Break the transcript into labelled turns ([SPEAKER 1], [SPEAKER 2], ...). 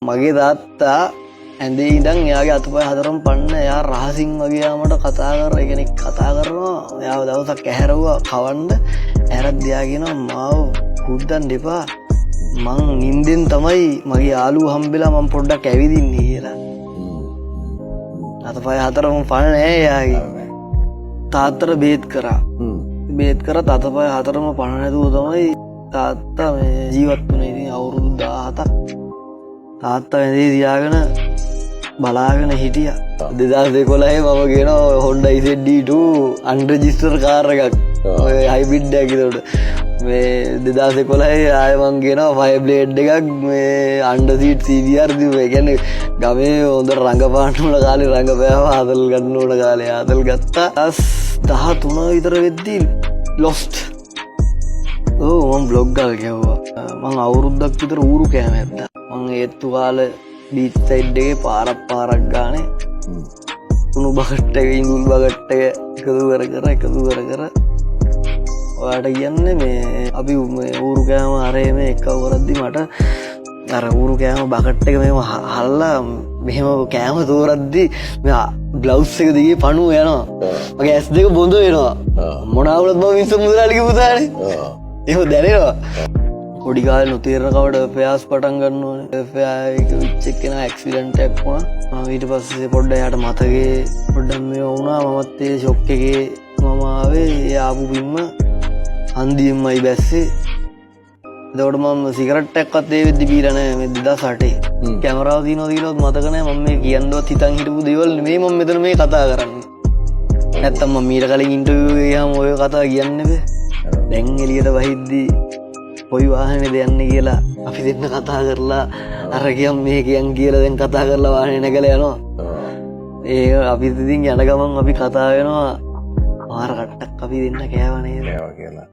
[SPEAKER 1] මගේ තාත්තා ඇඳේ ඉඳන් එයාගේ අතපය හතරම පන්න එයා රහසින් වගේ යාමට කතා කරලා ඒ කෙනෙක් කතා කරනවා එයාව දවසක් ඇහැරුවා කවන්න ඇරත් දෙයා කියනවා මාව කුද්දන්න එපා මං නිින්දෙන් තමයි මගේ යාළුවෝ හම්බෙලා මං පොඩ්ඩක් ඇවිදින්නේ කියලා අතපය හතරම පන්න නෑ එයාගේ තාත්තට බේත් කරා බේත් කරත් අතපය හතරම පණ නැතුව තමයි තාත්තා මේ ජීවත් වුණේ ඉතින් අවුරුදු 17ක් තාත්තා ඇඳේ තියාගෙන බලාගෙන හිටියා 2011 මම කියනවා Honda ZD2 අන්රෙජිස්ටර් කාර් එකක් ඔය හයිබ්‍රිඩ් එකක් ඒකට මේ 2011 ආයෙ මං කියනවා ෆයර් බ්ලේඩ් එකක් මේ අන්ඩර් සීට් CBR දීපු ඒ කියන්නේ ගමේ හොඳ රංගපාන්න උන කාලේ රංගපෑවා ආදල් ගන්න උන කාලේ ආදල් ගත්තා 13 විතර වෙද්දී ලොස්ට් මම බ්ලොග් එකක් ගැහුවා මං අවුරුද්දක් විතර ඌරු කෑම හැද්දා මං ඒත්තු කාලේ බීච් සයිඩ් එකේ පාරක් ගානේ උණු බකට් එක ඉඟුල් බකට් එක එකතු කර ඔයාට කියන්නේ මේ අපි මේ ඌරු කෑම අරේ මේ එක වරද්දි මට අර ඌරු කෑම බකට් එක මෙහෙම හල්ලා මෙහෙම කෑම තෝරද්දි මේ ග්ලව්ස් එක දිගේ පණුව යනවා මගේ ඇස් දෙක බොඳ වෙනවා මොනවා වුණත් මම විශ්ව මුදලාලිගේ පුතානේ එහෙම දැනෙනවා පොඩි කාලේ නොතේරෙන කවට ෆෙයාස් පටන් ගන්න ඕනේ ෆෙයාස් එක එක්කෙනා ඇක්සිඩන්ට් එකක් වුණා ඊට පස්සේ පොඩ්ඩක් යාට මතකේ පොඩ්ඩක් මේ වුණා මමත් ඒ ෂොක් එකේ මම ආවේ ආපු බිම්ම හන්දියෙන්මයි බැස්සේ එතකොට මම සිගරට් එකක්වත් ඒ වෙද්දි බීලා නැහැ මේ 2008 කැමරාව දිනවද මතක නැහැ මම මේ කියන්නවත් හිතන් හිටපු දේවල් නෙමෙයි මම මෙතන මේ කතා කරන්නේ නැත්තම් මම මීට කලින් ඉන්ටර්විව් එකේ ගියාම ඔය කතා කියන්නේ බෑ දැන් එළියට වහිද්දි කොයි වාහනේද යන්නේ කියලා අපි දෙන්න කතා කරලා අර කියන් මේ කියන් කියලා දැන් කතා කරලා වාහනේ නැගලා යනවා ඒක අපි ඉතින් යන ගමන් අපි කතා වෙනවා මාර කට්ටක් අපි දෙන්න කෑවා නේද කියලා